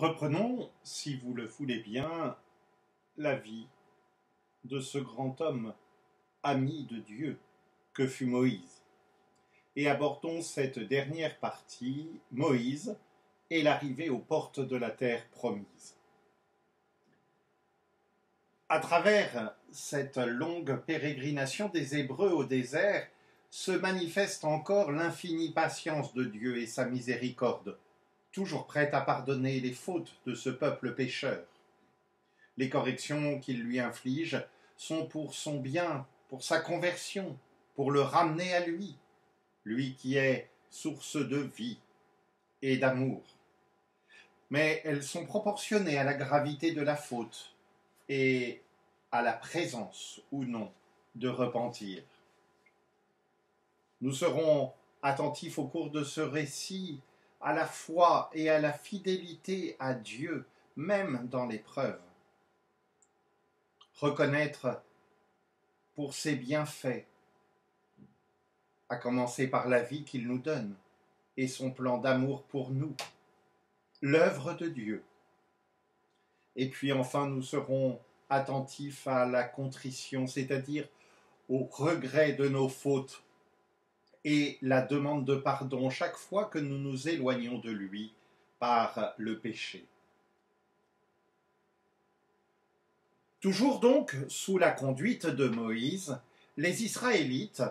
Reprenons, si vous le voulez bien, la vie de ce grand homme ami de Dieu que fut Moïse. Et abordons cette dernière partie, Moïse et l'arrivée aux portes de la terre promise. À travers cette longue pérégrination des Hébreux au désert, se manifeste encore l'infinie patience de Dieu et sa miséricorde, toujours prête à pardonner les fautes de ce peuple pécheur. Les corrections qu'il lui inflige sont pour son bien, pour sa conversion, pour le ramener à lui, lui qui est source de vie et d'amour. Mais elles sont proportionnées à la gravité de la faute et à la présence ou non de repentir. Nous serons attentifs au cours de ce récit à la foi et à la fidélité à Dieu, même dans l'épreuve. Reconnaître pour ses bienfaits, à commencer par la vie qu'il nous donne et son plan d'amour pour nous, l'œuvre de Dieu. Et puis enfin, nous serons attentifs à la contrition, c'est-à-dire au regret de nos fautes et la demande de pardon chaque fois que nous nous éloignons de lui par le péché. Toujours donc sous la conduite de Moïse, les Israélites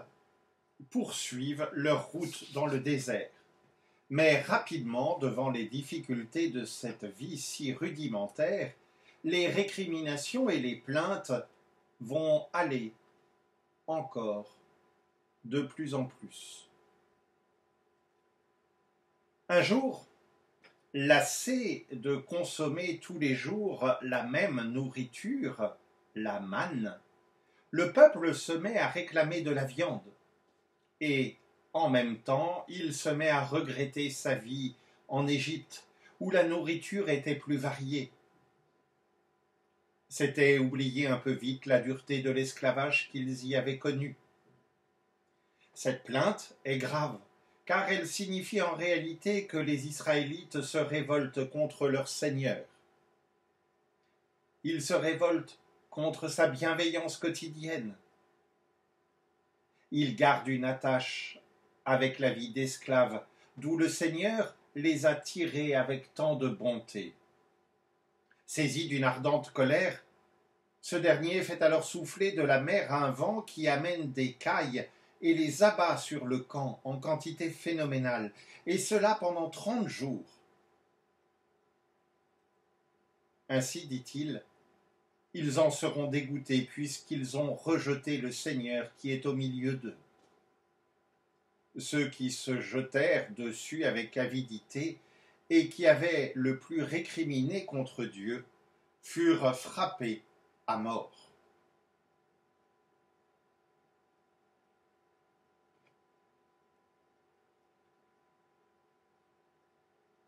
poursuivent leur route dans le désert. Mais rapidement, devant les difficultés de cette vie si rudimentaire, les récriminations et les plaintes vont aller encore de plus en plus. Un jour, lassé de consommer tous les jours la même nourriture, la manne, le peuple se met à réclamer de la viande. Et en même temps, il se met à regretter sa vie en Égypte, où la nourriture était plus variée. C'était oublier un peu vite la dureté de l'esclavage qu'ils y avaient connu. Cette plainte est grave, car elle signifie en réalité que les Israélites se révoltent contre leur Seigneur. Ils se révoltent contre sa bienveillance quotidienne. Ils gardent une attache avec la vie d'esclaves, d'où le Seigneur les a tirés avec tant de bonté. Saisi d'une ardente colère, ce dernier fait alors souffler de la mer un vent qui amène des cailles et les abat sur le camp en quantité phénoménale, et cela pendant 30 jours. Ainsi, dit-il, ils en seront dégoûtés puisqu'ils ont rejeté le Seigneur qui est au milieu d'eux. Ceux qui se jetèrent dessus avec avidité et qui avaient le plus récriminé contre Dieu furent frappés à mort.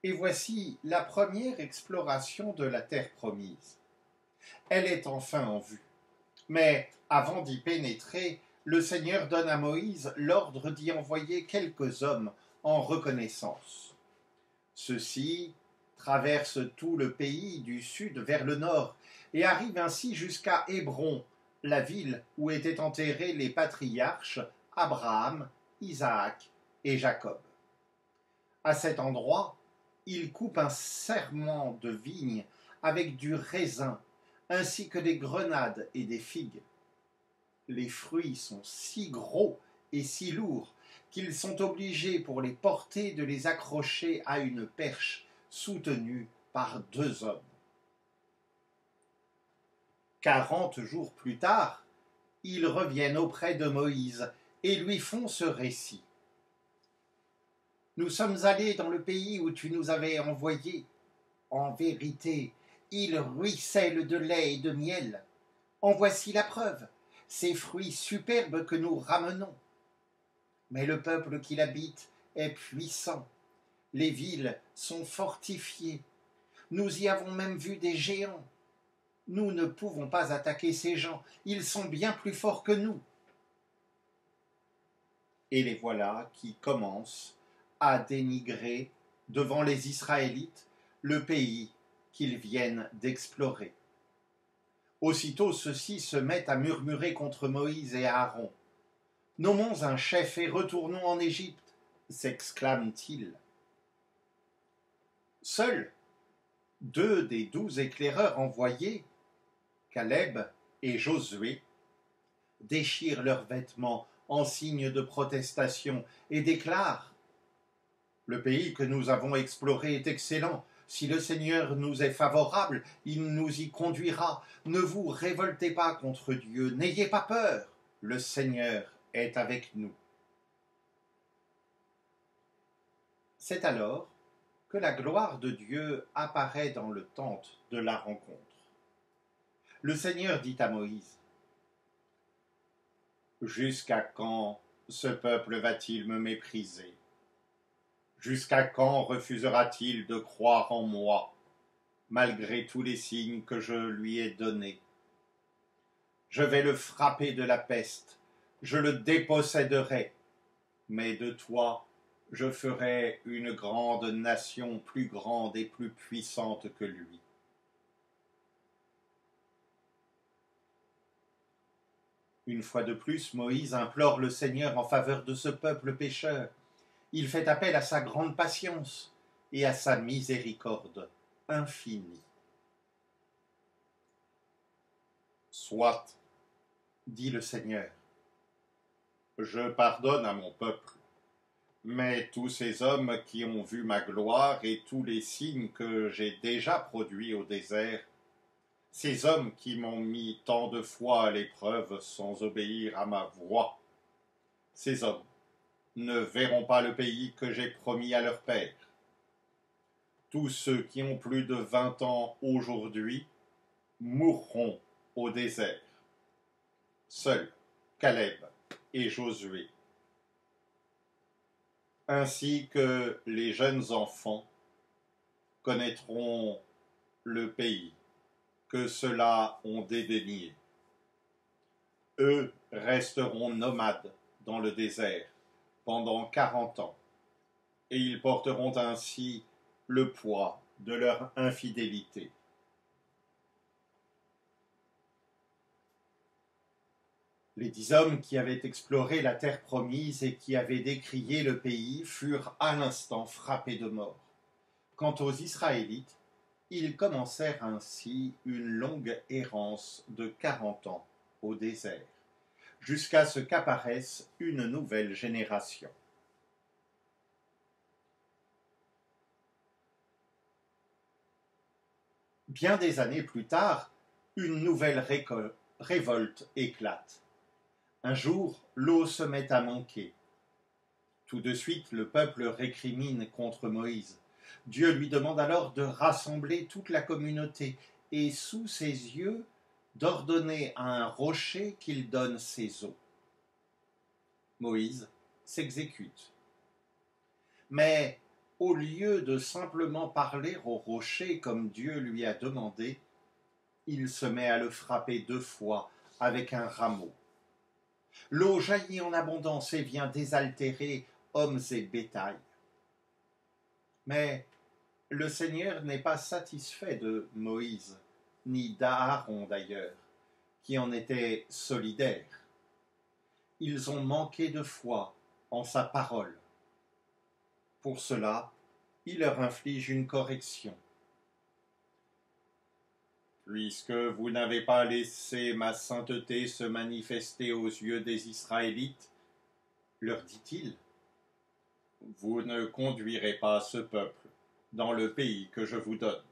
Et voici la première exploration de la terre promise. Elle est enfin en vue. Mais avant d'y pénétrer, le Seigneur donne à Moïse l'ordre d'y envoyer quelques hommes en reconnaissance. Ceux-ci traversent tout le pays du sud vers le nord et arrivent ainsi jusqu'à Hébron, la ville où étaient enterrés les patriarches Abraham, Isaac et Jacob. À cet endroit, ils coupent un serment de vigne avec du raisin, ainsi que des grenades et des figues. Les fruits sont si gros et si lourds qu'ils sont obligés pour les porter de les accrocher à une perche soutenue par 2 hommes. 40 jours plus tard, ils reviennent auprès de Moïse et lui font ce récit. Nous sommes allés dans le pays où tu nous avais envoyés. En vérité, il ruisselle de lait et de miel. En voici la preuve, ces fruits superbes que nous ramenons. Mais le peuple qui l'habite est puissant. Les villes sont fortifiées. Nous y avons même vu des géants. Nous ne pouvons pas attaquer ces gens. Ils sont bien plus forts que nous. Et les voilà qui commencent à dénigrer devant les Israélites le pays qu'ils viennent d'explorer. Aussitôt ceux-ci se mettent à murmurer contre Moïse et Aaron. « Nommons un chef et retournons en Égypte » s'exclament-ils. Seuls 2 des 12 éclaireurs envoyés, Caleb et Josué, déchirent leurs vêtements en signe de protestation et déclarent « Le pays que nous avons exploré est excellent. Si le Seigneur nous est favorable, il nous y conduira. Ne vous révoltez pas contre Dieu, n'ayez pas peur. Le Seigneur est avec nous. » C'est alors que la gloire de Dieu apparaît dans le tente de la rencontre. Le Seigneur dit à Moïse : « Jusqu'à quand ce peuple va-t-il me mépriser ? Jusqu'à quand refusera-t-il de croire en moi, malgré tous les signes que je lui ai donnés ? Je vais le frapper de la peste, je le déposséderai, mais de toi, je ferai une grande nation, plus grande et plus puissante que lui. » Une fois de plus, Moïse implore le Seigneur en faveur de ce peuple pécheur. Il fait appel à sa grande patience et à sa miséricorde infinie. « Soit, dit le Seigneur, je pardonne à mon peuple, mais tous ces hommes qui ont vu ma gloire et tous les signes que j'ai déjà produits au désert, ces hommes qui m'ont mis tant de fois à l'épreuve sans obéir à ma voix, ces hommes ne verront pas le pays que j'ai promis à leur père. Tous ceux qui ont plus de 20 ans aujourd'hui mourront au désert. Seuls Caleb et Josué, ainsi que les jeunes enfants, connaîtront le pays que ceux-là ont dédaigné. Eux resteront nomades dans le désert pendant 40 ans, et ils porteront ainsi le poids de leur infidélité. Les 10 hommes qui avaient exploré la terre promise et qui avaient décrié le pays furent à l'instant frappés de mort. Quant aux Israélites, ils commencèrent ainsi une longue errance de 40 ans au désert, jusqu'à ce qu'apparaisse une nouvelle génération. Bien des années plus tard, une nouvelle révolte éclate. Un jour, l'eau se met à manquer. Tout de suite, le peuple récrimine contre Moïse. Dieu lui demande alors de rassembler toute la communauté et, sous ses yeux, d'ordonner à un rocher qu'il donne ses eaux. Moïse s'exécute. Mais au lieu de simplement parler au rocher comme Dieu lui a demandé, il se met à le frapper 2 fois avec un rameau. L'eau jaillit en abondance et vient désaltérer hommes et bétail. Mais le Seigneur n'est pas satisfait de Moïse, ni d'Aaron d'ailleurs, qui en étaient solidaires. Ils ont manqué de foi en sa parole. Pour cela, il leur inflige une correction. « Puisque vous n'avez pas laissé ma sainteté se manifester aux yeux des Israélites, leur dit-il, vous ne conduirez pas ce peuple dans le pays que je vous donne. »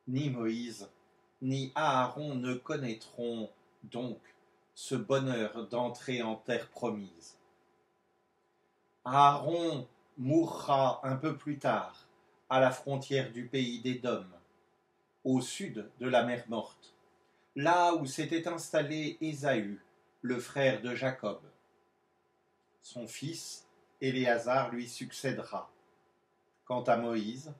Ni Moïse, ni Aaron ne connaîtront donc ce bonheur d'entrer en terre promise. Aaron mourra un peu plus tard, à la frontière du pays d'Édom, au sud de la mer Morte, là où s'était installé Ésaü, le frère de Jacob. Son fils, Éléazar, lui succédera. Quant à Moïse,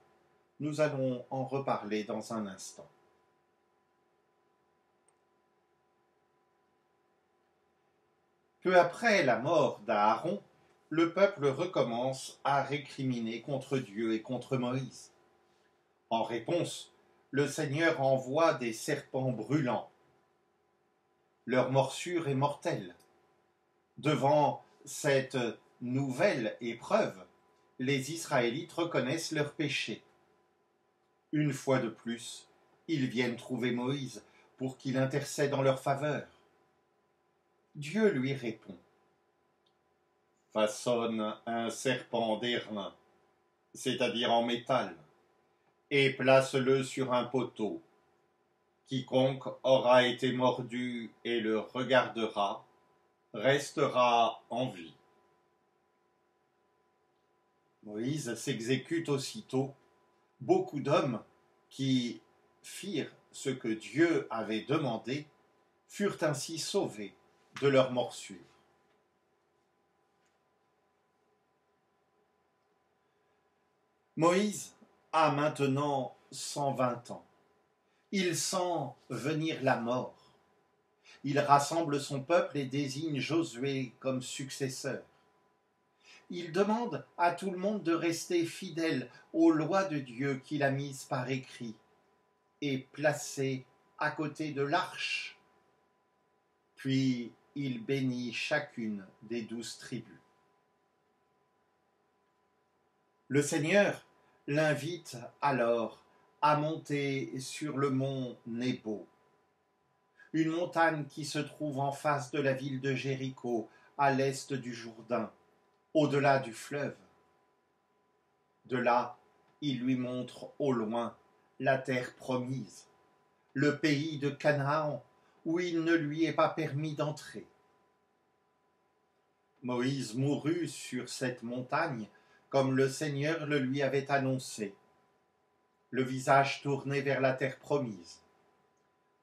nous allons en reparler dans un instant. Peu après la mort d'Aaron, le peuple recommence à récriminer contre Dieu et contre Moïse. En réponse, le Seigneur envoie des serpents brûlants. Leur morsure est mortelle. Devant cette nouvelle épreuve, les Israélites reconnaissent leur péché. Une fois de plus, ils viennent trouver Moïse pour qu'il intercède en leur faveur. Dieu lui répond: façonne un serpent d'airain, c'est-à-dire en métal, et place-le sur un poteau. Quiconque aura été mordu et le regardera restera en vie. Moïse s'exécute aussitôt. Beaucoup d'hommes qui firent ce que Dieu avait demandé furent ainsi sauvés de leurs morsures. Moïse a maintenant 120 ans. Il sent venir la mort. Il rassemble son peuple et désigne Josué comme successeur. Il demande à tout le monde de rester fidèle aux lois de Dieu qu'il a mises par écrit et placées à côté de l'arche. Puis il bénit chacune des 12 tribus. Le Seigneur l'invite alors à monter sur le mont Nebo, une montagne qui se trouve en face de la ville de Jéricho, à l'est du Jourdain, au-delà du fleuve. De là, il lui montre au loin la terre promise, le pays de Canaan, où il ne lui est pas permis d'entrer. Moïse mourut sur cette montagne, comme le Seigneur le lui avait annoncé, le visage tourné vers la terre promise.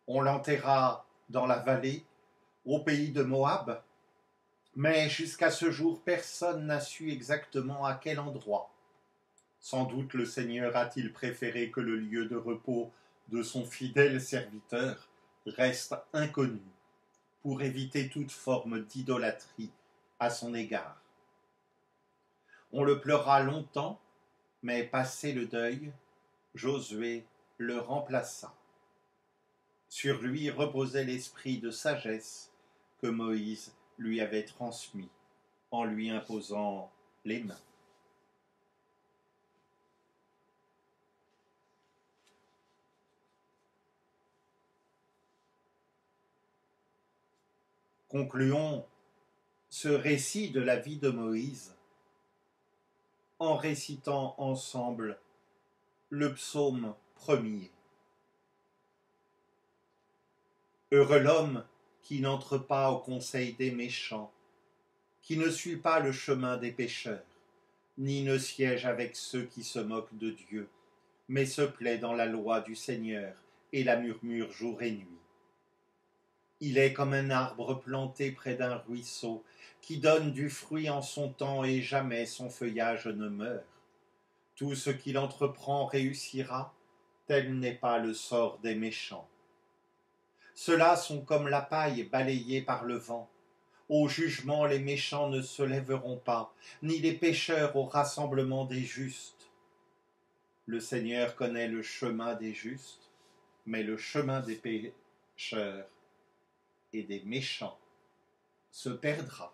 On l'enterra dans la vallée, au pays de Moab, mais jusqu'à ce jour, personne n'a su exactement à quel endroit. Sans doute le Seigneur a-t-il préféré que le lieu de repos de son fidèle serviteur reste inconnu, pour éviter toute forme d'idolâtrie à son égard. On le pleura longtemps, mais passé le deuil, Josué le remplaça. Sur lui reposait l'esprit de sagesse que Moïse lui avait transmis en lui imposant les mains. Concluons ce récit de la vie de Moïse en récitant ensemble le psaume 1er. Heureux l'homme qui n'entre pas au conseil des méchants, qui ne suit pas le chemin des pécheurs, ni ne siège avec ceux qui se moquent de Dieu, mais se plaît dans la loi du Seigneur et la murmure jour et nuit. Il est comme un arbre planté près d'un ruisseau, qui donne du fruit en son temps et jamais son feuillage ne meurt. Tout ce qu'il entreprend réussira, tel n'est pas le sort des méchants. Ceux-là sont comme la paille balayée par le vent. Au jugement, les méchants ne se lèveront pas, ni les pécheurs au rassemblement des justes. Le Seigneur connaît le chemin des justes, mais le chemin des pécheurs et des méchants se perdra.